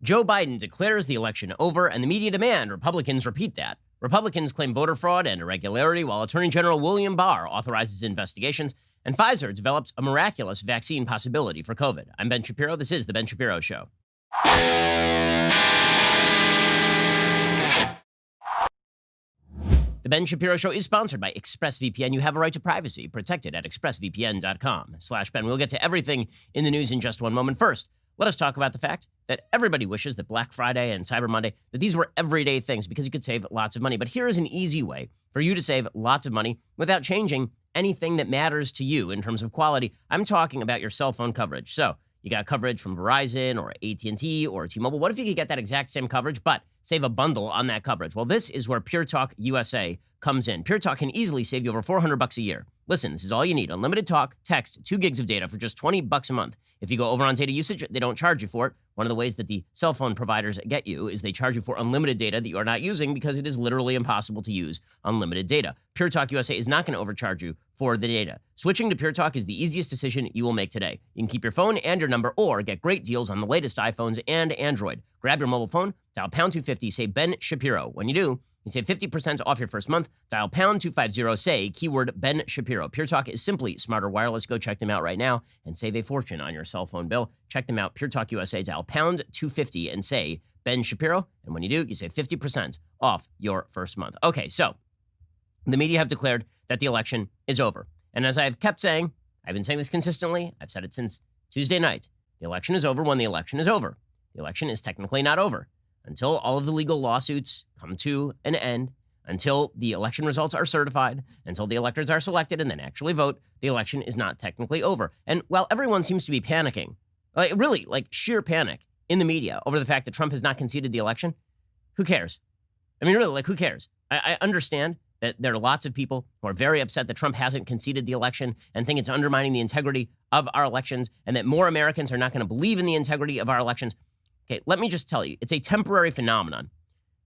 Joe Biden declares the election over, and the media demand Republicans repeat that. Republicans claim voter fraud and irregularity, while Attorney General William Barr authorizes investigations, and Pfizer develops a miraculous vaccine possibility for COVID. I'm Ben Shapiro. This is The Ben Shapiro Show. The Ben Shapiro Show is sponsored by ExpressVPN. You have a right to privacy. Protected at expressvpn.com/Ben. We'll get to everything in the news in just one moment. First, let us talk about the fact that everybody wishes that Black Friday and Cyber Monday, that these were everyday things because you could save lots of money. But here is an easy way for you to save lots of money without changing anything that matters to you in terms of quality. I'm talking about your cell phone coverage. So you got coverage from Verizon or AT&T or T-Mobile. What if you could get that exact same coverage, but save a bundle on that coverage? Well, this is where Pure Talk USA comes in. Pure Talk can easily save you over $400 a year. Listen, this is all you need. Unlimited talk, text, 2 gigs of data for just $20 a month. If you go over on data usage, they don't charge you for it. One of the ways that the cell phone providers get you is they charge you for unlimited data that you are not using because it is literally impossible to use unlimited data. Pure Talk USA is not going to overcharge you for the data. Switching to Pure Talk is the easiest decision you will make today. You can keep your phone and your number or get great deals on the latest iPhones and Android. Grab your mobile phone, dial pound 250, say Ben Shapiro. When you do, you save 50% off your first month. Dial pound 250, say keyword Ben Shapiro. Pure Talk is simply smarter wireless. Go check them out right now and save a fortune on your cell phone bill. Check them out, Pure Talk USA. Dial pound 250 and say Ben Shapiro. And when you do, you save 50% off your first month. Okay, so the media have declared that the election is over. And as I've kept saying, I've been saying this consistently. I've said it since Tuesday night. The election is over when the election is over. The election is technically not over until all of the legal lawsuits come to an end, until the election results are certified, until the electors are selected and then actually vote. The election is not technically over. And while everyone seems to be panicking, like sheer panic in the media over the fact that Trump has not conceded the election, who cares? I mean, really, who cares? I understand that there are lots of people who are very upset that Trump hasn't conceded the election and think it's undermining the integrity of our elections and that more Americans are not going to believe in the integrity of our elections. Okay, let me just tell you, it's a temporary phenomenon.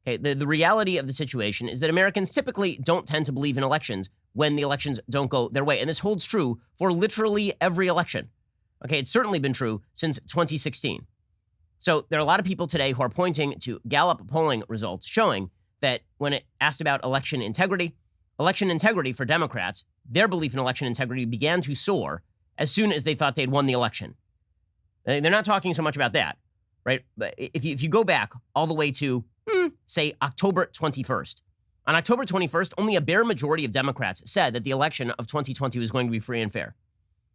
Okay, the reality of the situation is that Americans typically don't tend to believe in elections when the elections don't go their way. And this holds true for literally every election. Okay, it's certainly been true since 2016. So there are a lot of people today who are pointing to Gallup polling results showing that when it asked about election integrity for Democrats, their belief in election integrity began to soar as soon as they thought they'd won the election. They're not talking so much about that, right? But if you go back all the way to, say, October 21st, on October 21st, only a bare majority of Democrats said that the election of 2020 was going to be free and fair.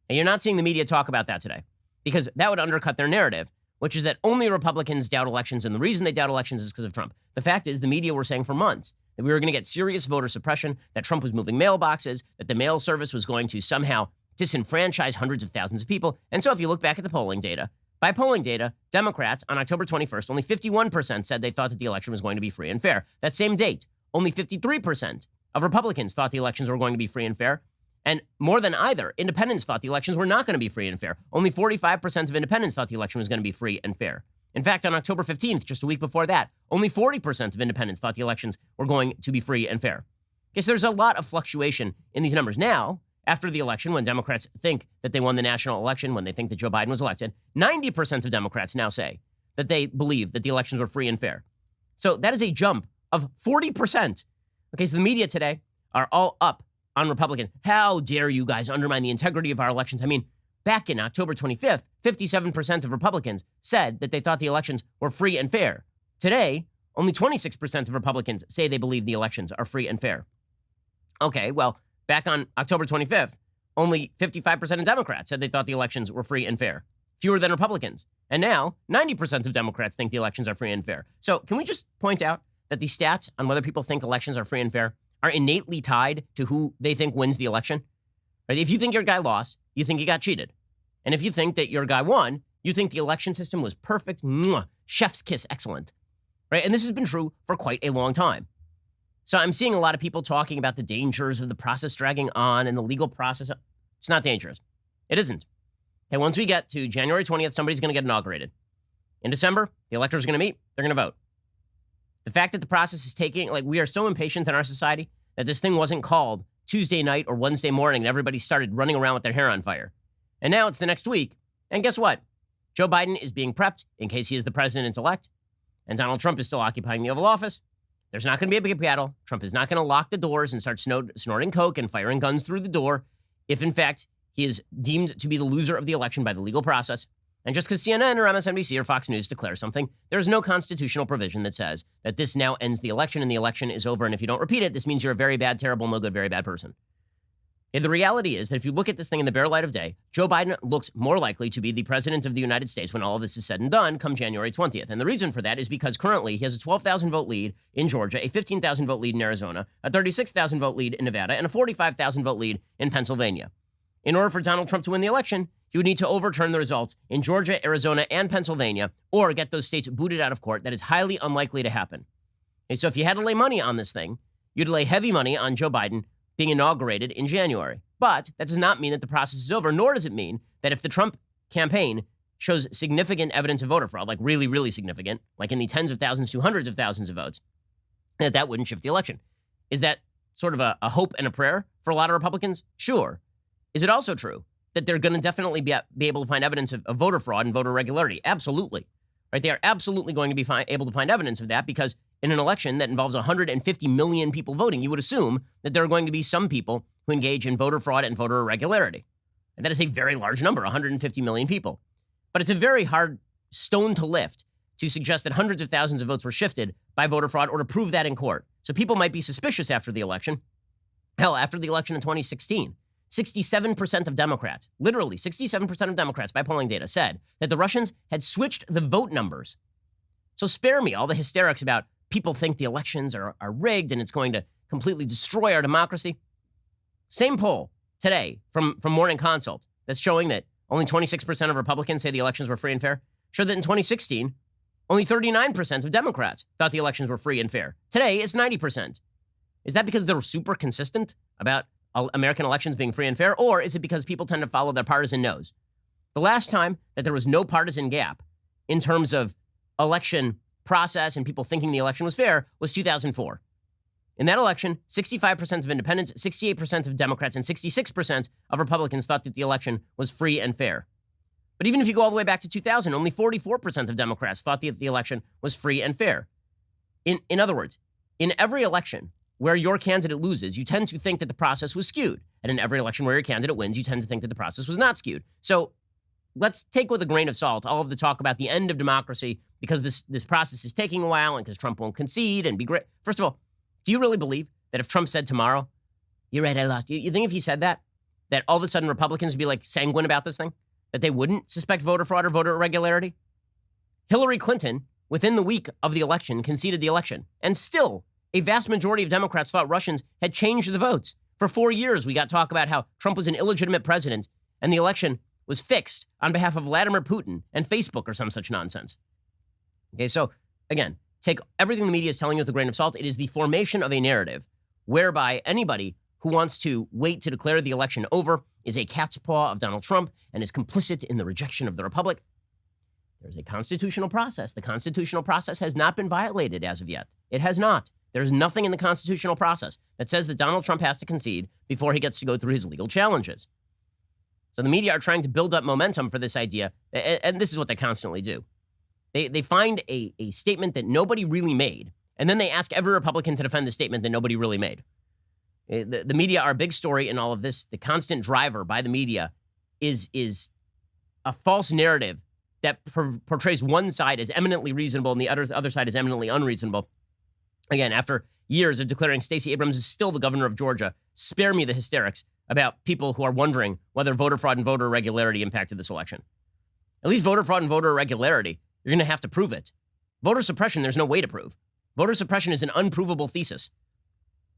And you're not seeing the media talk about that today because that would undercut their narrative, which is that only Republicans doubt elections, and the reason they doubt elections is because of Trump. The fact is, the media were saying for months that we were going to get serious voter suppression, that Trump was moving mailboxes, that the mail service was going to somehow disenfranchise hundreds of thousands of people. And so if you look back at the polling data, by polling data, Democrats on October 21st, only 51% said they thought that the election was going to be free and fair. That same date, only 53% of Republicans thought the elections were going to be free and fair. And more than either, independents thought the elections were not going to be free and fair. Only 45% of independents thought the election was going to be free and fair. In fact, on October 15th, just a week before that, only 40% of independents thought the elections were going to be free and fair. Okay, so there's a lot of fluctuation in these numbers. Now, after the election, when Democrats think that they won the national election, when they think that Joe Biden was elected, 90% of Democrats now say that they believe that the elections were free and fair. So that is a jump of 40%. Okay, so the media today are all up on Republicans. How dare you guys undermine the integrity of our elections? I mean, back in October 25th, 57% of Republicans said that they thought the elections were free and fair. Today, only 26% of Republicans say they believe the elections are free and fair. Okay, well, back on October 25th, only 55% of Democrats said they thought the elections were free and fair, fewer than Republicans. And now, 90% of Democrats think the elections are free and fair. So can we just point out that the stats on whether people think elections are free and fair are innately tied to who they think wins the election? Right? If you think your guy lost, you think he got cheated. And if you think that your guy won, you think the election system was perfect, chef's kiss, excellent. Right? And this has been true for quite a long time. So I'm seeing a lot of people talking about the dangers of the process dragging on and the legal process. It's not dangerous. It isn't. Okay, once we get to January 20th, somebody's going to get inaugurated. In December, the electors are going to meet. They're going to vote. The fact that the process is taking, we are so impatient in our society that this thing wasn't called Tuesday night or Wednesday morning and everybody started running around with their hair on fire. And now it's the next week. And guess what? Joe Biden is being prepped in case he is the president-elect, and Donald Trump is still occupying the Oval Office. There's not going to be a big battle. Trump is not going to lock the doors and start snorting coke and firing guns through the door if, in fact, he is deemed to be the loser of the election by the legal process. And just because CNN or MSNBC or Fox News declares something, there's no constitutional provision that says that this now ends the election and the election is over. And if you don't repeat it, this means you're a very bad, terrible, no good, very bad person. And the reality is that if you look at this thing in the bare light of day, Joe Biden looks more likely to be the president of the United States when all of this is said and done come January 20th. And the reason for that is because currently he has a 12,000 vote lead in Georgia, a 15,000 vote lead in Arizona, a 36,000 vote lead in Nevada, and a 45,000 vote lead in Pennsylvania. In order for Donald Trump to win the election, he would need to overturn the results in Georgia, Arizona, and Pennsylvania, or get those states booted out of court. That is highly unlikely to happen. Okay, so if you had to lay money on this thing, you'd lay heavy money on Joe Biden being inaugurated in January. But that does not mean that the process is over, nor does it mean that if the Trump campaign shows significant evidence of voter fraud, like really, really significant, like in the tens of thousands to hundreds of thousands of votes, that wouldn't shift the election. Is that sort of a hope and a prayer for a lot of Republicans? Sure. Is it also true that they're going to definitely be able to find evidence of voter fraud and voter irregularity? Absolutely. Right? They are absolutely going to be able to find evidence of that because in an election that involves 150 million people voting, you would assume that there are going to be some people who engage in voter fraud and voter irregularity. And that is a very large number, 150 million people. But it's a very hard stone to lift to suggest that hundreds of thousands of votes were shifted by voter fraud or to prove that in court. So people might be suspicious after the election. Hell, after the election in 2016, 67% of Democrats, literally 67% of Democrats by polling data said that the Russians had switched the vote numbers. So spare me all the hysterics about people think the elections are rigged and it's going to completely destroy our democracy. Same poll today from Morning Consult that's showing that only 26% of Republicans say the elections were free and fair showed that in 2016, only 39% of Democrats thought the elections were free and fair. Today, it's 90%. Is that because they're super consistent about American elections being free and fair, or is it because people tend to follow their partisan nose? The last time that there was no partisan gap in terms of election process and people thinking the election was fair was 2004. In that election, 65% of independents, 68% of Democrats, and 66% of Republicans thought that the election was free and fair. But even if you go all the way back to 2000, only 44% of Democrats thought that the election was free and fair. In other words, in every election where your candidate loses, you tend to think that the process was skewed. And in every election where your candidate wins, you tend to think that the process was not skewed. So let's take with a grain of salt all of the talk about the end of democracy because this process is taking a while and because Trump won't concede and be great. First of all, do you really believe that if Trump said tomorrow, you're right, I lost, you think if he said that all of a sudden Republicans would be like sanguine about this thing? That they wouldn't suspect voter fraud or voter irregularity? Hillary Clinton, within the week of the election, conceded the election. And still, a vast majority of Democrats thought Russians had changed the votes. For 4 years, we got talk about how Trump was an illegitimate president and the election was fixed on behalf of Vladimir Putin and Facebook or some such nonsense. Okay, so again, take everything the media is telling you with a grain of salt. It is the formation of a narrative whereby anybody who wants to wait to declare the election over is a cat's paw of Donald Trump and is complicit in the rejection of the republic. There's a constitutional process. The constitutional process has not been violated as of yet. It has not. There's nothing in the constitutional process that says that Donald Trump has to concede before he gets to go through his legal challenges. So the media are trying to build up momentum for this idea, and this is what they constantly do. They find a statement that nobody really made, and then they ask every Republican to defend the statement that nobody really made. The media are a big story in all of this. The constant driver by the media is a false narrative that portrays one side as eminently reasonable and the other side as eminently unreasonable. Again, after years of declaring Stacey Abrams is still the governor of Georgia, spare me the hysterics about people who are wondering whether voter fraud and voter irregularity impacted this election. At least voter fraud and voter irregularity, you're going to have to prove it. Voter suppression, there's no way to prove. Voter suppression is an unprovable thesis.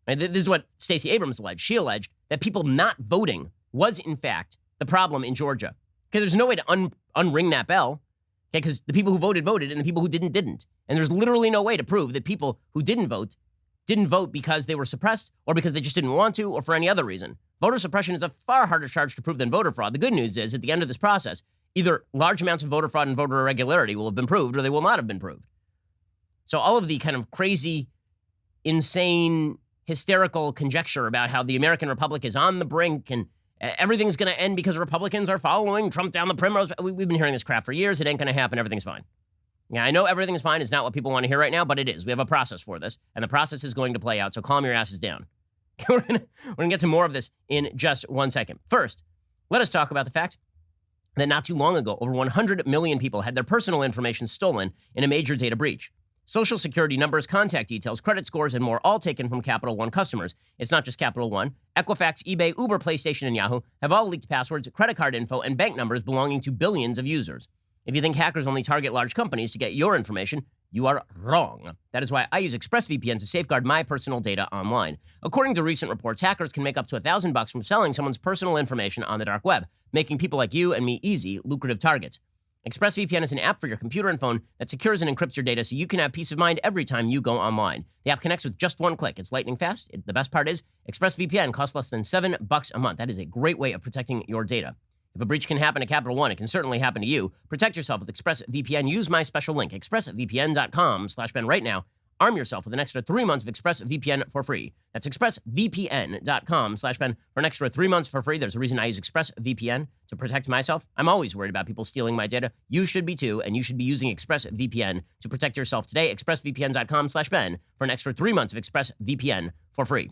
And this is what Stacey Abrams alleged. She alleged that people not voting was, in fact, the problem in Georgia. Okay, there's no way to unring that bell. Okay, because the people who voted, voted, and the people who didn't. And there's literally no way to prove that people who didn't vote because they were suppressed or because they just didn't want to or for any other reason. Voter suppression is a far harder charge to prove than voter fraud. The good news is, at the end of this process, either large amounts of voter fraud and voter irregularity will have been proved or they will not have been proved. So all of the kind of crazy, insane, hysterical conjecture about how the American Republic is on the brink and Everything's going to end because Republicans are following Trump down the primrose. We've been hearing this crap for years. It ain't going to happen. Everything's fine. Yeah, I know everything's fine. It's not what people want to hear right now, but it is. We have a process for this, and the process is going to play out, so calm your asses down. We're gonna get to more of this in just 1 second. First, let us talk about the fact that not too long ago, over 100 million people had their personal information stolen in a major data breach. Social security numbers, contact details, credit scores, and more, all taken from Capital One customers. It's not just Capital One. Equifax, eBay, Uber, PlayStation, and Yahoo have all leaked passwords, credit card info, and bank numbers belonging to billions of users. If you think hackers only target large companies to get your information, you are wrong. That is why I use ExpressVPN to safeguard my personal data online. According to recent reports, hackers can make up to $1,000 from selling someone's personal information on the dark web, making people like you and me easy, lucrative targets. ExpressVPN is an app for your computer and phone that secures and encrypts your data so you can have peace of mind every time you go online. The app connects with just one click. It's lightning fast. The best part is ExpressVPN costs less than $7 a month. That is a great way of protecting your data. If a breach can happen to Capital One, it can certainly happen to you. Protect yourself with ExpressVPN. Use my special link, expressvpn.com/Ben right now. Arm yourself with an extra 3 months of ExpressVPN for free. That's expressvpn.com/Ben for an extra 3 months for free. There's a reason I use ExpressVPN to protect myself. I'm always worried about people stealing my data. You should be too, and you should be using ExpressVPN to protect yourself today. expressvpn.com/Ben for an extra 3 months of ExpressVPN for free.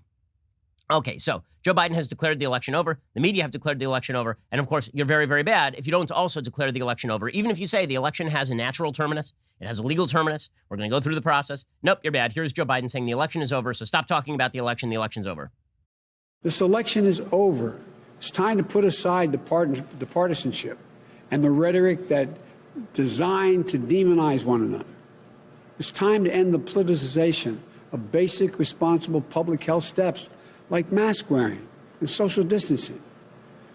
Okay, so Joe Biden has declared the election over. The media have declared the election over. And of course, you're very, very bad if you don't also declare the election over. Even if you say the election has a natural terminus, it has a legal terminus, we're going to go through the process. Nope, you're bad. Here's Joe Biden saying the election is over, so stop talking about the election's over. This election is over. It's time to put aside the partisanship and the rhetoric that designed to demonize one another. It's time to end the politicization of basic responsible public health steps like mask wearing and social distancing.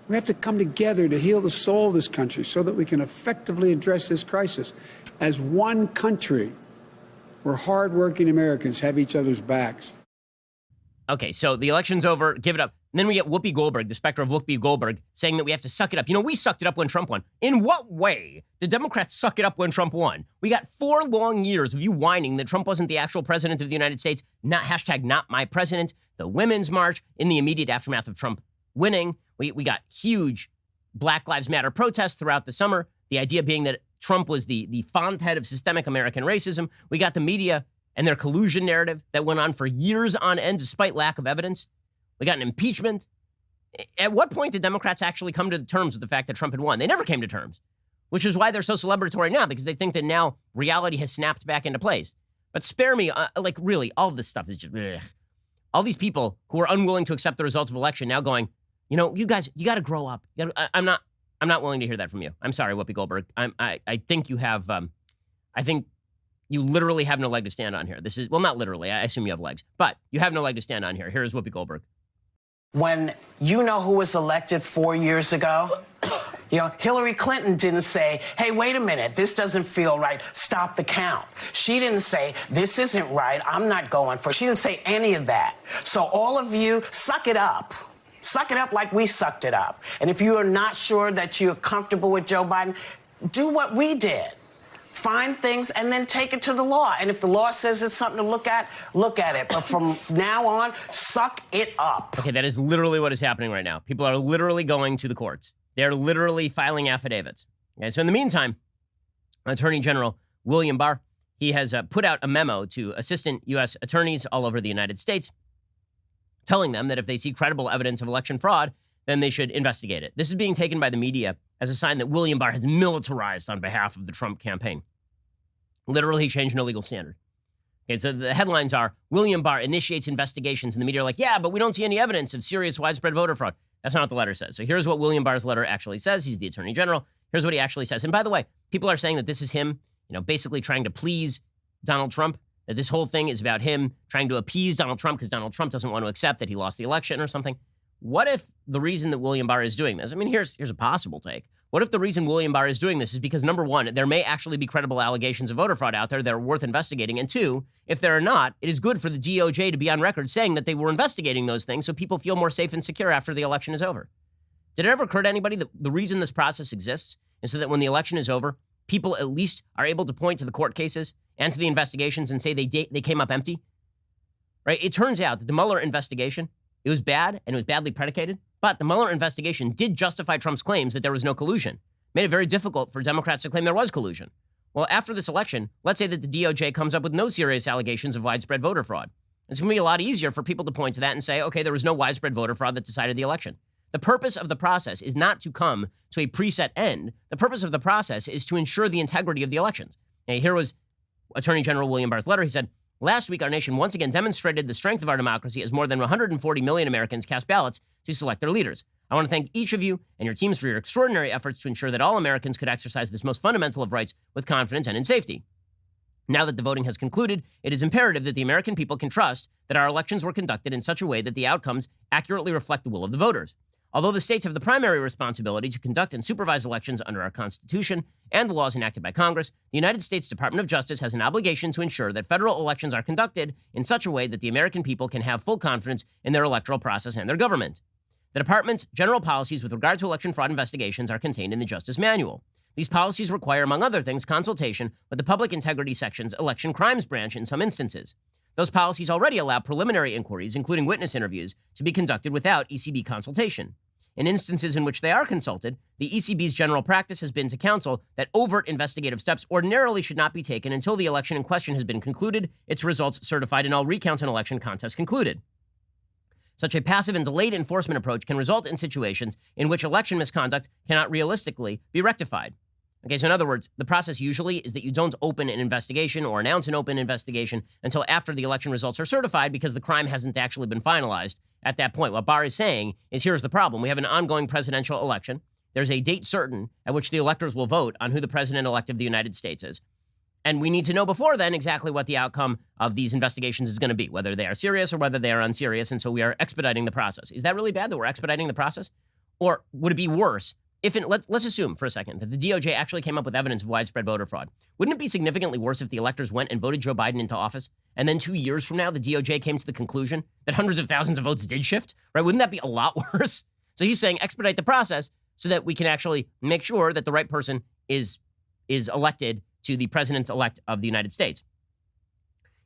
We have to come together to heal the soul of this country so that we can effectively address this crisis as one country where hardworking Americans have each other's backs. Okay, so the election's over, give it up. And then we get Whoopi Goldberg, the specter of Whoopi Goldberg, saying that we have to suck it up. You know, we sucked it up when Trump won. In what way did Democrats suck it up when Trump won? We got 4 long years of you whining that Trump wasn't the actual president of the United States, not my president, the Women's March in the immediate aftermath of Trump winning. We got huge Black Lives Matter protests throughout the summer, the idea being that Trump was the font head of systemic American racism. We got the media and their collusion narrative that went on for years on end despite lack of evidence. We got an impeachment. At what point did Democrats actually come to terms with the fact that Trump had won? They never came to terms, which is why they're so celebratory now, because they think that now reality has snapped back into place. But spare me, really, all of this stuff is just, ugh. All these people who are unwilling to accept the results of election now going, you know, you guys, you got to grow up. I'm not willing to hear that from you. I'm sorry, Whoopi Goldberg. I think you have, I think you literally have no leg to stand on here. This is, well, not literally. I assume you have legs, but you have no leg to stand on here. Here is Whoopi Goldberg. When you know who was elected 4 years ago, you know, Hillary Clinton didn't say, hey, wait a minute, this doesn't feel right, stop the count. She didn't say, this isn't right, I'm not going for it. She didn't say any of that. So all of you, suck it up. Suck it up like we sucked it up. And if you are not sure that you're comfortable with Joe Biden, do what we did. Find things and then take it to the law. And if the law says it's something to look at it. But from now on, suck it up. Okay, that is literally what is happening right now. People are literally going to the courts. They're literally filing affidavits. Okay, so in the meantime, Attorney General William Barr, he has put out a memo to assistant U.S. attorneys all over the United States, telling them that if they see credible evidence of election fraud, then they should investigate it. This is being taken by the media as a sign that William Barr has militarized on behalf of the Trump campaign. Literally changed no legal standard. Okay, so the headlines are, William Barr initiates investigations, and the media are like, yeah, but we don't see any evidence of serious widespread voter fraud. That's not what the letter says. So here's what William Barr's letter actually says. He's the Attorney General. Here's what he actually says. And by the way, people are saying that this is him, you know, basically trying to please Donald Trump, that this whole thing is about him trying to appease Donald Trump because Donald Trump doesn't want to accept that he lost the election or something. What if the reason that William Barr is doing this, I mean, here's a possible take. What if the reason William Barr is doing this is because, number one, there may actually be credible allegations of voter fraud out there that are worth investigating, and two, if there are not, it is good for the DOJ to be on record saying that they were investigating those things so people feel more safe and secure after the election is over. Did it ever occur to anybody that the reason this process exists is so that when the election is over, people at least are able to point to the court cases and to the investigations and say they came up empty? Right? It turns out that the Mueller investigation, it was bad and it was badly predicated, But the Mueller investigation did justify Trump's claims that there was no collusion, made it very difficult for Democrats to claim there was collusion. Well, after this election, let's say that the DOJ comes up with no serious allegations of widespread voter fraud. It's going to be a lot easier for people to point to that and say, okay, there was no widespread voter fraud that decided the election. The purpose of the process is not to come to a preset end. The purpose of the process is to ensure the integrity of the elections. Now, here was Attorney General William Barr's letter. He said, last week, our nation once again demonstrated the strength of our democracy as more than 140 million Americans cast ballots to select their leaders. I want to thank each of you and your teams for your extraordinary efforts to ensure that all Americans could exercise this most fundamental of rights with confidence and in safety. Now that the voting has concluded, it is imperative that the American people can trust that our elections were conducted in such a way that the outcomes accurately reflect the will of the voters. Although the states have the primary responsibility to conduct and supervise elections under our Constitution and the laws enacted by Congress, the United States Department of Justice has an obligation to ensure that federal elections are conducted in such a way that the American people can have full confidence in their electoral process and their government. The department's general policies with regard to election fraud investigations are contained in the Justice Manual. These policies require, among other things, consultation with the Public Integrity Section's Election Crimes Branch in some instances. Those policies already allow preliminary inquiries, including witness interviews, to be conducted without ECB consultation. In instances in which they are consulted, the ECB's general practice has been to counsel that overt investigative steps ordinarily should not be taken until the election in question has been concluded, its results certified, and all recounts and election contests concluded. Such a passive and delayed enforcement approach can result in situations in which election misconduct cannot realistically be rectified. Okay, so in other words, the process usually is that you don't open an investigation or announce an open investigation until after the election results are certified because the crime hasn't actually been finalized at that point. What Barr is saying is, here's the problem. We have an ongoing presidential election. There's a date certain at which the electors will vote on who the president-elect of the United States is. And we need to know before then exactly what the outcome of these investigations is going to be, whether they are serious or whether they are unserious. And so we are expediting the process. Is that really bad that we're expediting the process? Or would it be worse if, let's assume for a second that the DOJ actually came up with evidence of widespread voter fraud? Wouldn't it be significantly worse if the electors went and voted Joe Biden into office, and then 2 years from now, the DOJ came to the conclusion that hundreds of thousands of votes did shift, right? Wouldn't that be a lot worse? So he's saying expedite the process so that we can actually make sure that the right person is elected to the president-elect of the United States.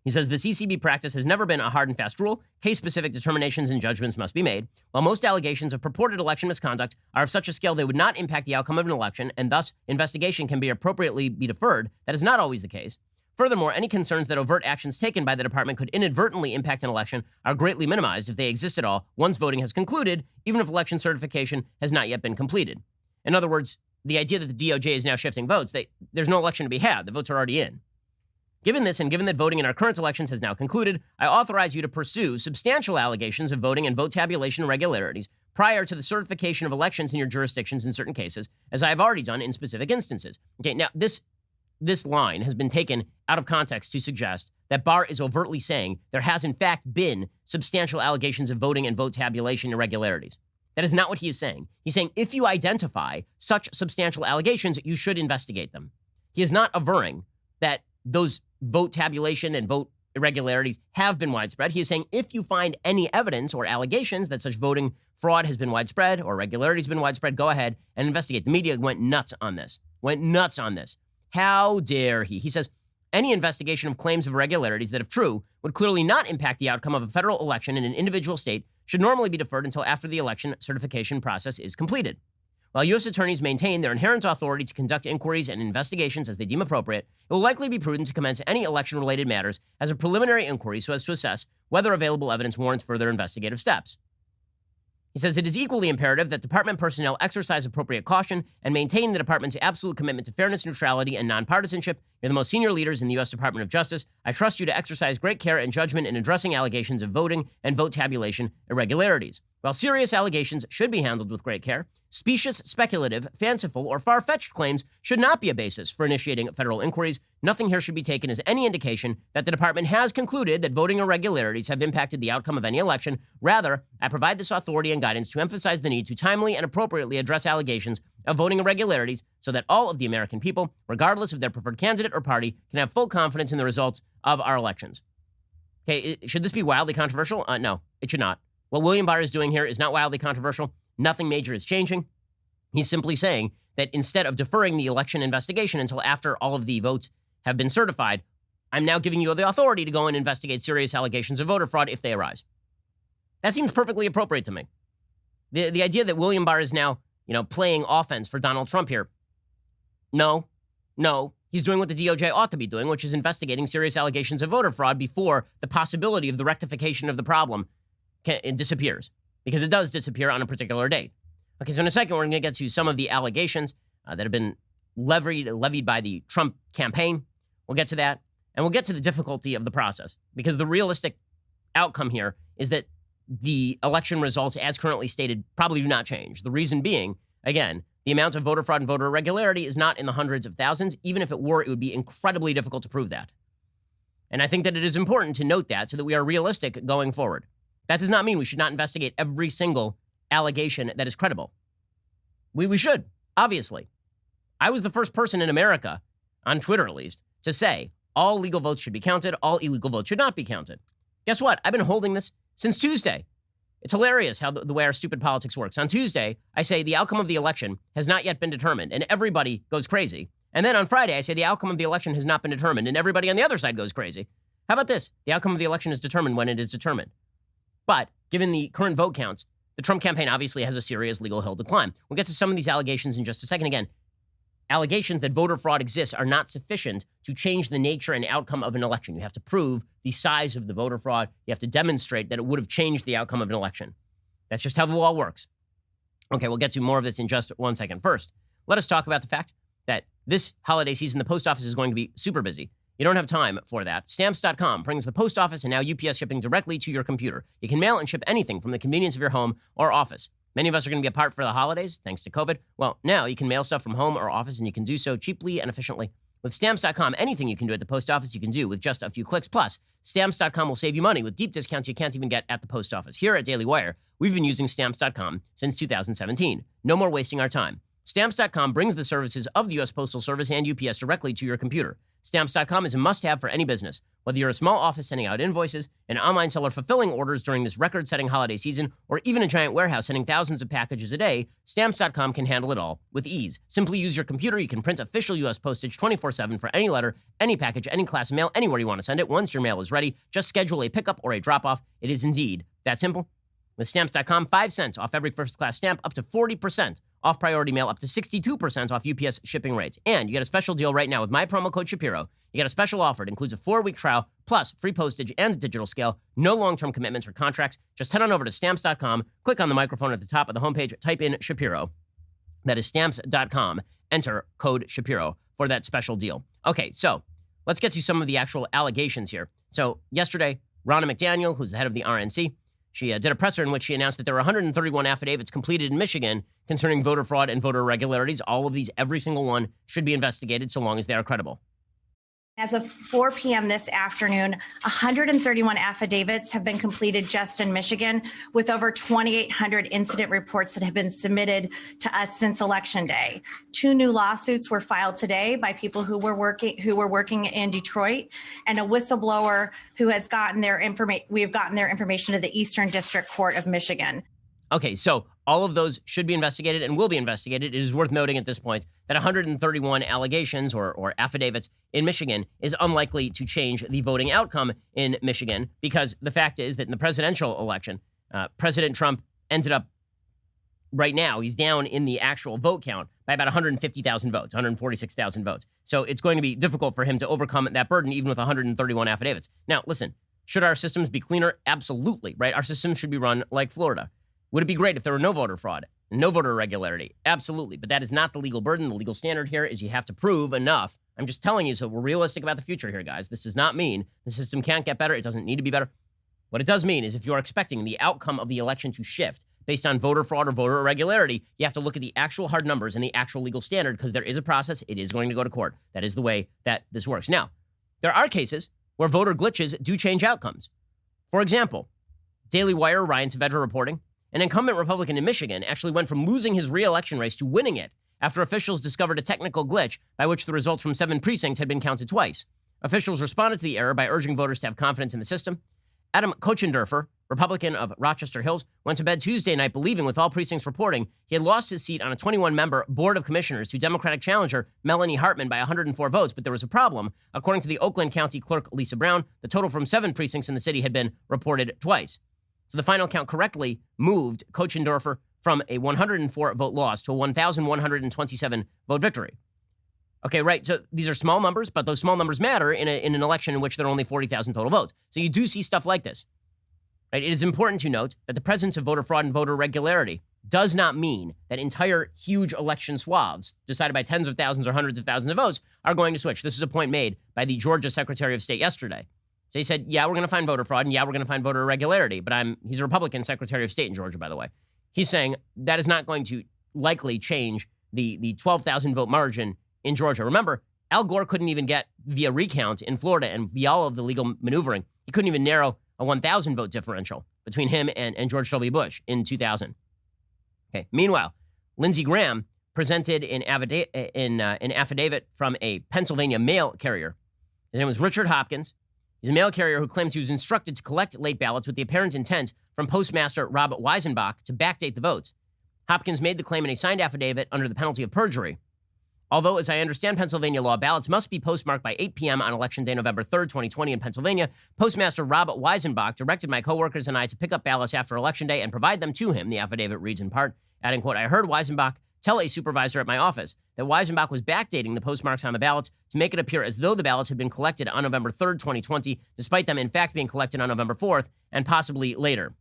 He says the ECB practice has never been a hard and fast rule. Case-specific determinations and judgments must be made. While most allegations of purported election misconduct are of such a scale they would not impact the outcome of an election, and thus investigation can be appropriately be deferred, that is not always the case. Furthermore, any concerns that overt actions taken by the department could inadvertently impact an election are greatly minimized if they exist at all once voting has concluded, even if election certification has not yet been completed. In other words, the idea that the DOJ is now shifting votes, there's no election to be had. The votes are already in. Given this, and given that voting in our current elections has now concluded, I authorize you to pursue substantial allegations of voting and vote tabulation irregularities prior to the certification of elections in your jurisdictions in certain cases, as I have already done in specific instances. Okay, now this line has been taken out of context to suggest that Barr is overtly saying there has in fact been substantial allegations of voting and vote tabulation irregularities. That is not what he is saying. He's saying if you identify such substantial allegations, you should investigate them. He is not averring that those vote tabulation and vote irregularities have been widespread. He is saying if you find any evidence or allegations that such voting fraud has been widespread or irregularities have been widespread, go ahead and investigate. The media went nuts on this. How dare he? He says any investigation of claims of irregularities that, if true, would clearly not impact the outcome of a federal election in an individual state should normally be deferred until after the election certification process is completed. While U.S. attorneys maintain their inherent authority to conduct inquiries and investigations as they deem appropriate, it will likely be prudent to commence any election-related matters as a preliminary inquiry so as to assess whether available evidence warrants further investigative steps. He says it is equally imperative that department personnel exercise appropriate caution and maintain the department's absolute commitment to fairness, neutrality, and nonpartisanship. You're the most senior leaders in the U.S. Department of Justice. I trust you to exercise great care and judgment in addressing allegations of voting and vote tabulation irregularities. While serious allegations should be handled with great care, specious, speculative, fanciful, or far-fetched claims should not be a basis for initiating federal inquiries. Nothing here should be taken as any indication that the department has concluded that voting irregularities have impacted the outcome of any election. Rather, I provide this authority and guidance to emphasize the need to timely and appropriately address allegations of voting irregularities so that all of the American people, regardless of their preferred candidate or party, can have full confidence in the results of our elections. Okay, should this be wildly controversial? No, it should not. What William Barr is doing here is not wildly controversial. Nothing major is changing. He's simply saying that instead of deferring the election investigation until after all of the votes have been certified, I'm now giving you the authority to go and investigate serious allegations of voter fraud if they arise. That seems perfectly appropriate to me. The idea that William Barr is now, playing offense for Donald Trump here. No. He's doing what the DOJ ought to be doing, which is investigating serious allegations of voter fraud before the possibility of the rectification of the problem disappears, because it does disappear on a particular date. Okay, so in a second, we're going to get to some of the allegations that have been levied by the Trump campaign. We'll get to that, and we'll get to the difficulty of the process, because the realistic outcome here is that the election results, as currently stated, probably do not change. The reason being, again, the amount of voter fraud and voter irregularity is not in the hundreds of thousands. Even if it were, it would be incredibly difficult to prove that. And I think that it is important to note that so that we are realistic going forward. That does not mean we should not investigate every single allegation that is credible. We should, obviously. I was the first person in America, on Twitter at least, to say all legal votes should be counted, all illegal votes should not be counted. Guess what? I've been holding this since Tuesday. It's hilarious how the way our stupid politics works. On Tuesday, I say the outcome of the election has not yet been determined, and everybody goes crazy. And then on Friday, I say the outcome of the election has not been determined, and everybody on the other side goes crazy. How about this? The outcome of the election is determined when it is determined. But given the current vote counts, the Trump campaign obviously has a serious legal hill to climb. We'll get to some of these allegations in just a second. Again, allegations that voter fraud exists are not sufficient to change the nature and outcome of an election. You have to prove the size of the voter fraud. You have to demonstrate that it would have changed the outcome of an election. That's just how the law works. Okay, we'll get to more of this in just 1 second. First, let us talk about the fact that this holiday season, the post office is going to be super busy. You don't have time for that. Stamps.com brings the post office and now UPS shipping directly to your computer. You can mail and ship anything from the convenience of your home or office. Many of us are going to be apart for the holidays, thanks to COVID. Well, now you can mail stuff from home or office, and you can do so cheaply and efficiently. With Stamps.com, anything you can do at the post office, you can do with just a few clicks. Plus, Stamps.com will save you money with deep discounts you can't even get at the post office. Here at Daily Wire, we've been using Stamps.com since 2017. No more wasting our time. Stamps.com brings the services of the U.S. Postal Service and UPS directly to your computer. Stamps.com is a must-have for any business. Whether you're a small office sending out invoices, an online seller fulfilling orders during this record-setting holiday season, or even a giant warehouse sending thousands of packages a day, Stamps.com can handle it all with ease. Simply use your computer. You can print official U.S. postage 24/7 for any letter, any package, any class of mail, anywhere you want to send it. Once your mail is ready, just schedule a pickup or a drop-off. It is indeed that simple. With Stamps.com, 5 cents off every first-class stamp, up to 40% off priority mail, up to 62% off UPS shipping rates. And you get a special deal right now with my promo code Shapiro. You get a special offer. It includes a 4-week trial, plus free postage and a digital scale. No long-term commitments or contracts. Just head on over to Stamps.com, click on the microphone at the top of the homepage, type in Shapiro. That is Stamps.com. Enter code Shapiro for that special deal. Okay, so let's get to some of the actual allegations here. So yesterday, Ronna McDaniel, who's the head of the RNC, she did a presser in which she announced that there were 131 affidavits completed in Michigan concerning voter fraud and voter irregularities. All of these, every single one, should be investigated so long as they are credible. As of 4 p.m. this afternoon, 131 affidavits have been completed just in Michigan, with over 2,800 incident reports that have been submitted to us since Election Day. 2 new lawsuits were filed today by people who were working in Detroit, and a whistleblower who has gotten their information. We have gotten their information to the Eastern District Court of Michigan. Okay, so all of those should be investigated and will be investigated. It is worth noting at this point that 131 allegations or affidavits in Michigan is unlikely to change the voting outcome in Michigan, because the fact is that in the presidential election, President Trump ended up right now, he's down in the actual vote count by about 150,000 votes, 146,000 votes. So it's going to be difficult for him to overcome that burden, even with 131 affidavits. Now, listen, should our systems be cleaner? Absolutely, right? Our systems should be run like Florida. Would it be great if there were no voter fraud, no voter irregularity? Absolutely. But that is not the legal burden. The legal standard here is you have to prove enough. I'm just telling you so we're realistic about the future here, guys. This does not mean the system can't get better. It doesn't need to be better. What it does mean is if you're expecting the outcome of the election to shift based on voter fraud or voter irregularity, you have to look at the actual hard numbers and the actual legal standard, because there is a process. It is going to go to court. That is the way that this works. Now, there are cases where voter glitches do change outcomes. For example, Daily Wire, Ryan Saavedra reporting, an incumbent Republican in Michigan actually went from losing his re-election race to winning it after officials discovered a technical glitch by which the results from 7 precincts had been counted twice. Officials responded to the error by urging voters to have confidence in the system. Adam Kochendorfer, Republican of Rochester Hills, went to bed Tuesday night believing, with all precincts reporting, he had lost his seat on a 21-member board of commissioners to Democratic challenger Melanie Hartman by 104 votes. But there was a problem. According to the Oakland County Clerk Lisa Brown, the total from 7 precincts in the city had been reported twice. So the final count correctly moved Kochendorfer from a 104 vote loss to a 1,127 vote victory. Okay, right. So these are small numbers, but those small numbers matter in an election in which there are only 40,000 total votes. So you do see stuff like this. Right? It is important to note that the presence of voter fraud and voter irregularity does not mean that entire huge election swaths decided by tens of thousands or hundreds of thousands of votes are going to switch. This is a point made by the Georgia Secretary of State yesterday. So he said, yeah, we're going to find voter fraud, and yeah, we're going to find voter irregularity. But he's a Republican Secretary of State in Georgia, by the way. He's saying that is not going to likely change the 12,000 vote margin in Georgia. Remember, Al Gore couldn't even get via recount in Florida, and via all of the legal maneuvering, he couldn't even narrow a 1,000 vote differential between him and George W. Bush in 2000. Okay. Meanwhile, Lindsey Graham presented an affidavit from a Pennsylvania mail carrier. His name was Richard Hopkins. He's a mail carrier who claims he was instructed to collect late ballots with the apparent intent from Postmaster Rob Weisenbach to backdate the votes. Hopkins made the claim in a signed affidavit under the penalty of perjury. Although, as I understand Pennsylvania law, ballots must be postmarked by 8 p.m. on Election Day, November 3rd, 2020 in Pennsylvania, Postmaster Rob Weisenbach directed my coworkers and I to pick up ballots after Election Day and provide them to him, the affidavit reads in part, adding, quote, I heard Weisenbach tell a supervisor at my office that Weisenbach was backdating the postmarks on the ballots to make it appear as though the ballots had been collected on November 3rd, 2020, despite them in fact being collected on November 4th and possibly later.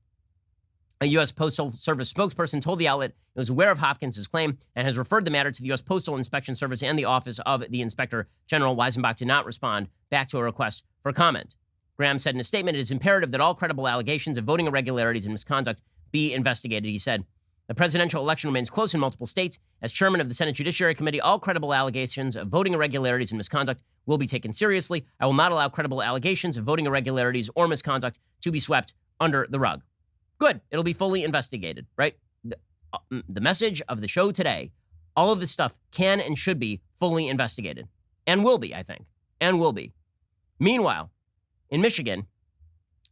A U.S. Postal Service spokesperson told the outlet it was aware of Hopkins' claim and has referred the matter to the U.S. Postal Inspection Service and the Office of the Inspector General. Weisenbach did not respond back to a request for comment. Graham said in a statement, it is imperative that all credible allegations of voting irregularities and misconduct be investigated. He said, the presidential election remains close in multiple states. As chairman of the Senate Judiciary Committee, all credible allegations of voting irregularities and misconduct will be taken seriously. I will not allow credible allegations of voting irregularities or misconduct to be swept under the rug. Good. It'll be fully investigated, right? The message of the show today, all of this stuff can and should be fully investigated. And will be, I think. And will be. Meanwhile, in Michigan,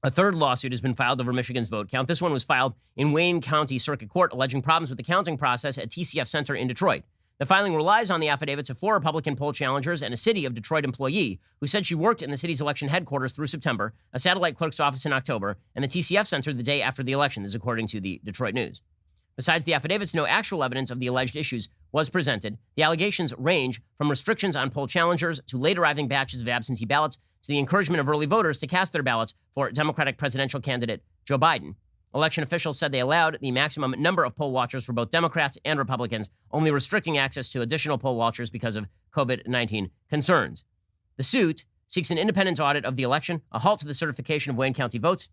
a third lawsuit has been filed over Michigan's vote count. This one was filed in Wayne County Circuit Court, alleging problems with the counting process at TCF Center in Detroit. The filing relies on the affidavits of 4 Republican poll challengers and a City of Detroit employee who said she worked in the city's election headquarters through September, a satellite clerk's office in October, and the TCF Center the day after the election. This is according to the Detroit News. Besides the affidavits, no actual evidence of the alleged issues was presented. The allegations range from restrictions on poll challengers to late arriving batches of absentee ballots to the encouragement of early voters to cast their ballots for Democratic presidential candidate Joe Biden. Election officials said they allowed the maximum number of poll watchers for both Democrats and Republicans, only restricting access to additional poll watchers because of COVID-19 concerns. The suit seeks an independent audit of the election, a halt to the certification of Wayne County votes,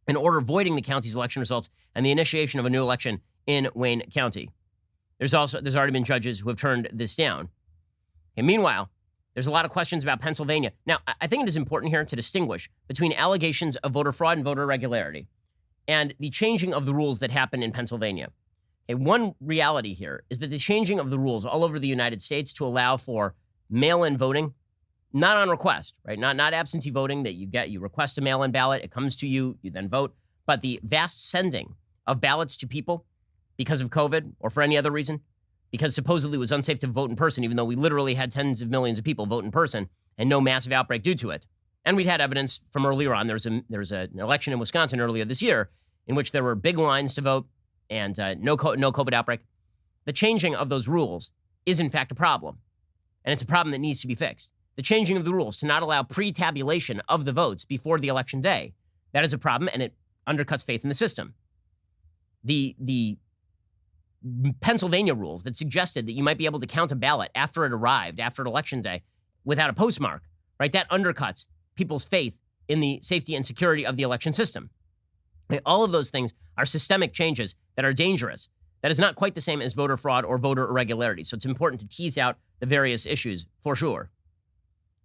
an order voiding the county's election results, and the initiation of a new election in Wayne County. There's already been judges who have turned this down. And meanwhile, there's a lot of questions about Pennsylvania. Now, I think it is important here to distinguish between allegations of voter fraud and voter irregularity and the changing of the rules that happen in Pennsylvania. Okay, one reality here is that the changing of the rules all over the United States to allow for mail-in voting, not on request, right? Not absentee voting that you request a mail-in ballot, it comes to you, you then vote, but the vast sending of ballots to people because of COVID or for any other reason, because supposedly it was unsafe to vote in person, even though we literally had tens of millions of people vote in person and no massive outbreak due to it. And we'd had evidence from earlier on. There was an election in Wisconsin earlier this year in which there were big lines to vote and no COVID outbreak. The changing of those rules is, in fact, a problem. And it's a problem that needs to be fixed. The changing of the rules to not allow pre-tabulation of the votes before the election day, that is a problem, and it undercuts faith in the system. The Pennsylvania rules that suggested that you might be able to count a ballot after it arrived, after election day, without a postmark, right? That undercuts people's faith in the safety and security of the election system. All of those things are systemic changes that are dangerous. That is not quite the same as voter fraud or voter irregularity. So it's important to tease out the various issues for sure.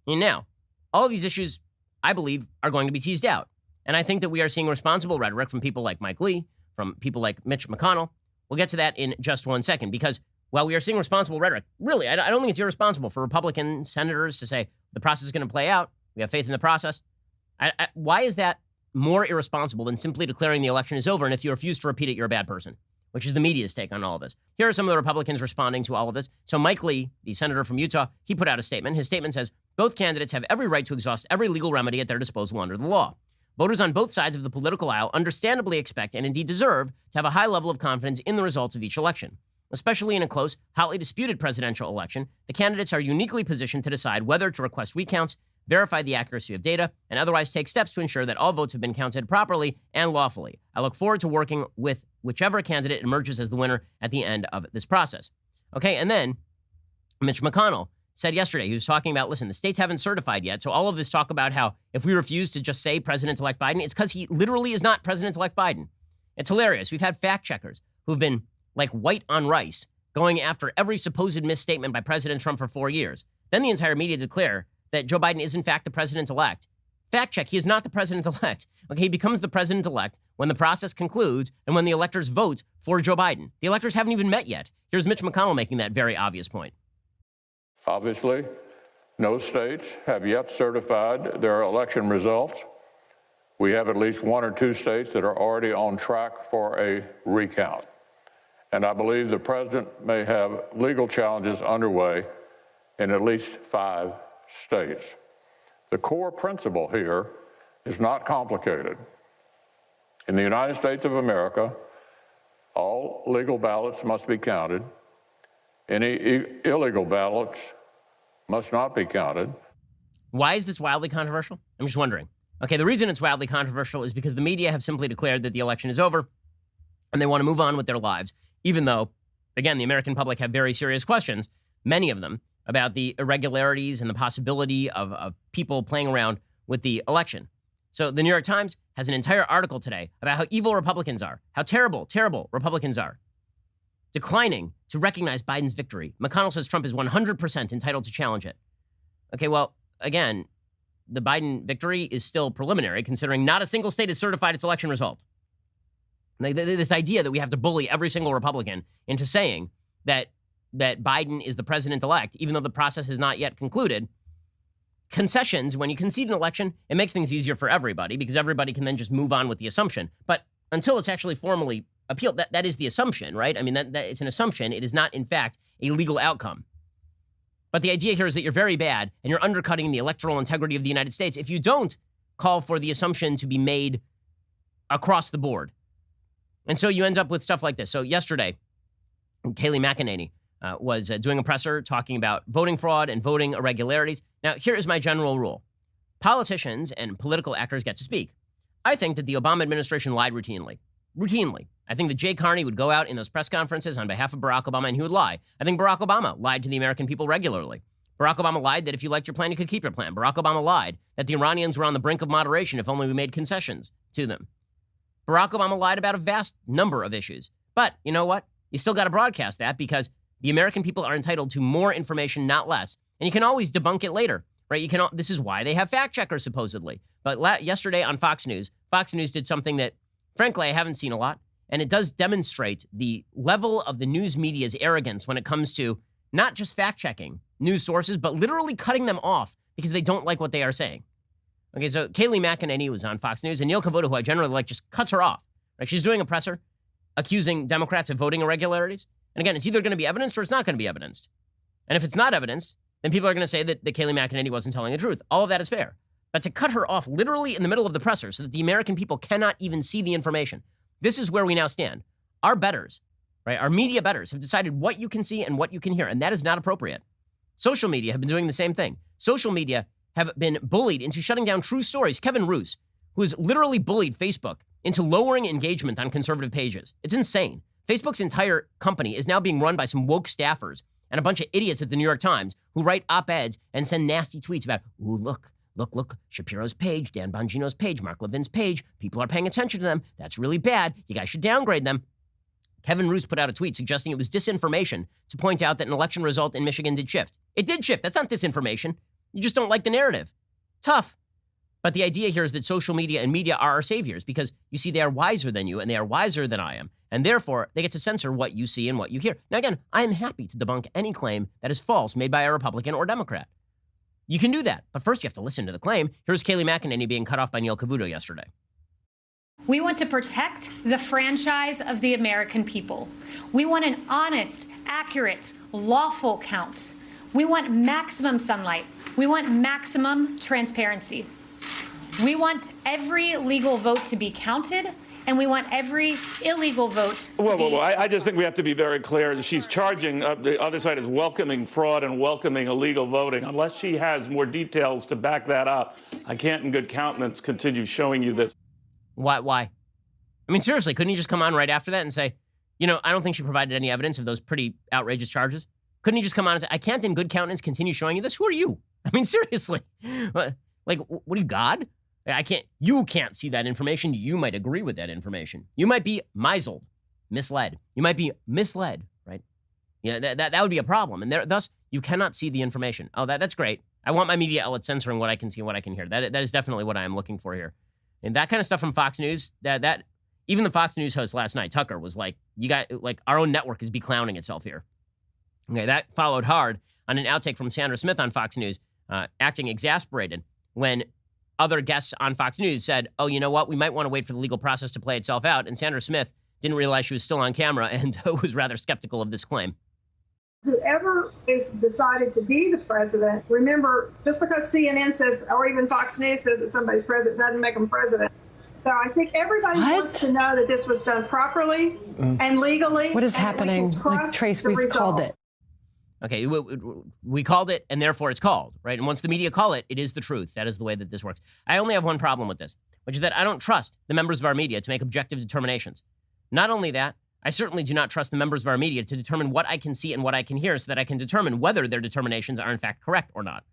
And now, all of these issues, I believe, are going to be teased out. And I think that we are seeing responsible rhetoric from people like Mike Lee, from people like Mitch McConnell. We'll get to that in just one second, because while we are seeing responsible rhetoric, really, I don't think it's irresponsible for Republican senators to say the process is going to play out. We have faith in the process. Why is that more irresponsible than simply declaring the election is over, and if you refuse to repeat it, you're a bad person, which is the media's take on all of this? Here are some of the Republicans responding to all of this. So Mike Lee, the senator from Utah, he put out a statement. His statement says, both candidates have every right to exhaust every legal remedy at their disposal under the law. Voters on both sides of the political aisle understandably expect and indeed deserve to have a high level of confidence in the results of each election. Especially in a close, hotly disputed presidential election, the candidates are uniquely positioned to decide whether to request recounts, verify the accuracy of data, and otherwise take steps to ensure that all votes have been counted properly and lawfully. I look forward to working with whichever candidate emerges as the winner at the end of this process. Okay, and then Mitch McConnell said yesterday, he was talking about, listen, the states haven't certified yet, so all of this talk about how if we refuse to just say President-elect Biden, it's because he literally is not President-elect Biden. It's hilarious. We've had fact checkers who've been like white on rice, going after every supposed misstatement by President Trump for 4 years. Then the entire media declare that Joe Biden is in fact the president-elect. Fact check, he is not the president-elect. Okay, he becomes the president-elect when the process concludes and when the electors vote for Joe Biden. The electors haven't even met yet. Here's Mitch McConnell making that very obvious point. Obviously, no states have yet certified their election results. We have at least 1 or 2 states that are already on track for a recount. And I believe the president may have legal challenges underway in at least 5 states. The core principle here is not complicated. In the United States of America, all legal ballots must be counted. Any illegal ballots must not be counted. Why is this wildly controversial? I'm just wondering. Okay, the reason it's wildly controversial is because the media have simply declared that the election is over and they want to move on with their lives, even though, again, the American public have very serious questions, many of them, about the irregularities and the possibility of people playing around with the election. So the New York Times has an entire article today about how evil Republicans are, how terrible, terrible Republicans are, declining to recognize Biden's victory. McConnell says Trump is 100% entitled to challenge it. Okay, well, again, the Biden victory is still preliminary, considering not a single state has certified its election result. This idea that we have to bully every single Republican into saying that Biden is the president-elect, even though the process has not yet concluded. Concessions, when you concede an election, it makes things easier for everybody because everybody can then just move on with the assumption. But until it's actually formally appealed, that is the assumption, right? I mean, that it's an assumption. It is not, in fact, a legal outcome. But the idea here is that you're very bad and you're undercutting the electoral integrity of the United States if you don't call for the assumption to be made across the board. And so you end up with stuff like this. So yesterday, Kayleigh McEnany was doing a presser talking about voting fraud and voting irregularities. Now, here is my general rule. Politicians and political actors get to speak. I think that the Obama administration lied routinely. Routinely. I think that Jay Carney would go out in those press conferences on behalf of Barack Obama and he would lie. I think Barack Obama lied to the American people regularly. Barack Obama lied that if you liked your plan, you could keep your plan. Barack Obama lied that the Iranians were on the brink of moderation if only we made concessions to them. Barack Obama lied about a vast number of issues. But you know what? You still got to broadcast that because the American people are entitled to more information, not less. And you can always debunk it later, right? This is why they have fact checkers, supposedly. But yesterday on Fox News did something that, frankly, I haven't seen a lot. And it does demonstrate the level of the news media's arrogance when it comes to not just fact checking news sources, but literally cutting them off because they don't like what they are saying. Okay, so Kayleigh McEnany was on Fox News, and Neil Cavuto, who I generally like, just cuts her off. Right? She's doing a presser accusing Democrats of voting irregularities. And again, it's either going to be evidenced or it's not going to be evidenced. And if it's not evidenced, then people are going to say that Kayleigh McEnany wasn't telling the truth. All of that is fair. But to cut her off literally in the middle of the presser so that the American people cannot even see the information, this is where we now stand. Our bettors, right, our media bettors have decided what you can see and what you can hear, and that is not appropriate. Social media have been doing the same thing. Social media have been bullied into shutting down true stories. Kevin Roose, who has literally bullied Facebook into lowering engagement on conservative pages. It's insane. Facebook's entire company is now being run by some woke staffers and a bunch of idiots at the New York Times who write op-eds and send nasty tweets about, ooh, look, Shapiro's page, Dan Bongino's page, Mark Levin's page. People are paying attention to them. That's really bad. You guys should downgrade them. Kevin Roose put out a tweet suggesting it was disinformation to point out that an election result in Michigan did shift. It did shift. That's not disinformation. You just don't like the narrative. Tough. But the idea here is that social media and media are our saviors because, you see, they are wiser than you and they are wiser than I am. And therefore, they get to censor what you see and what you hear. Now, again, I am happy to debunk any claim that is false made by a Republican or Democrat. You can do that. But first, you have to listen to the claim. Here's Kayleigh McEnany being cut off by Neil Cavuto yesterday. We want to protect the franchise of the American people. We want an honest, accurate, lawful count. We want maximum sunlight. We want maximum transparency. We want every legal vote to be counted, and we want every illegal vote to be... I just think we have to be very clear. She's charging, the other side is welcoming fraud and welcoming illegal voting. Unless she has more details to back that up, I can't in good countenance continue showing you this. Why? I mean, seriously, couldn't he just come on right after that and say, I don't think she provided any evidence of those pretty outrageous charges? Couldn't he just come on and say, I can't in good countenance continue showing you this? Who are you? I mean, seriously. Like, what are you, God? You can't see that information. You might agree with that information. You might be misled. You might be misled, right? Yeah, that would be a problem. And thus, you cannot see the information. Oh, that's great. I want my media outlet censoring what I can see and what I can hear. That is definitely what I am looking for here. And that kind of stuff from Fox News, that even the Fox News host last night, Tucker, was like, our own network is beclowning itself here. Okay, that followed hard on an outtake from Sandra Smith on Fox News, acting exasperated when other guests on Fox News said, oh, you know what? We might want to wait for the legal process to play itself out. And Sandra Smith didn't realize she was still on camera and was rather skeptical of this claim. Whoever is decided to be the president, remember, just because CNN says, or even Fox News says that somebody's president doesn't make them president. So I think everybody wants to know that this was done properly and legally. What is happening? Like, Trace, we've called it. Okay, we called it, and therefore it's called, right? And once the media call it, it is the truth. That is the way that this works. I only have one problem with this, which is that I don't trust the members of our media to make objective determinations. Not only that, I certainly do not trust the members of our media to determine what I can see and what I can hear so that I can determine whether their determinations are in fact correct or not.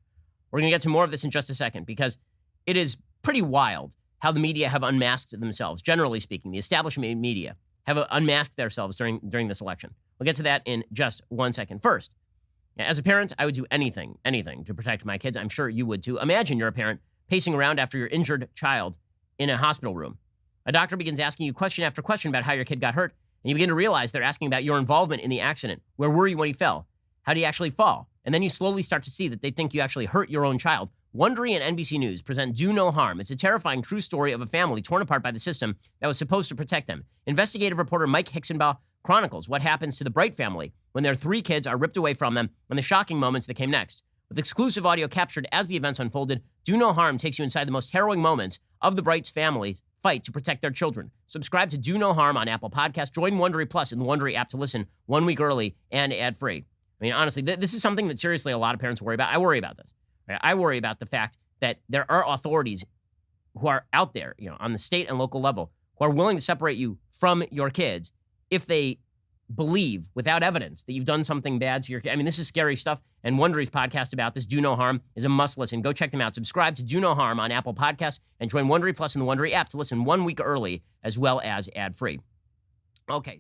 We're going to get to more of this in just a second, because it is pretty wild how the media have unmasked themselves. Generally speaking, the establishment media have unmasked themselves during this election. We'll get to that in just 1 second. First, as a parent, I would do anything to protect my kids. I'm sure you would too. Imagine you're a parent pacing around after your injured child in a hospital room. A doctor begins asking you question after question about how your kid got hurt, and you begin to realize they're asking about your involvement in the accident. Where were you when he fell? How did he actually fall? And then you slowly start to see that they think you actually hurt your own child. Wondery and NBC News present Do No Harm. It's a terrifying true story of a family torn apart by the system that was supposed to protect them. Investigative reporter Mike Hixenbaugh chronicles what happens to the Bright family when their 3 kids are ripped away from them and the shocking moments that came next. With exclusive audio captured as the events unfolded, Do No Harm takes you inside the most harrowing moments of the Bright's family fight to protect their children. Subscribe to Do No Harm on Apple Podcasts. Join Wondery Plus in the Wondery app to listen 1 week early and ad-free. I mean, honestly, this is something that seriously a lot of parents worry about. I worry about this. Right? I worry about the fact that there are authorities who are out there, on the state and local level, who are willing to separate you from your kids if they believe without evidence that you've done something bad to your kid. I mean, this is scary stuff. And Wondery's podcast about this, Do No Harm, is a must listen. Go check them out. Subscribe to Do No Harm on Apple Podcasts and join Wondery Plus in the Wondery app to listen 1 week early as well as ad-free. Okay.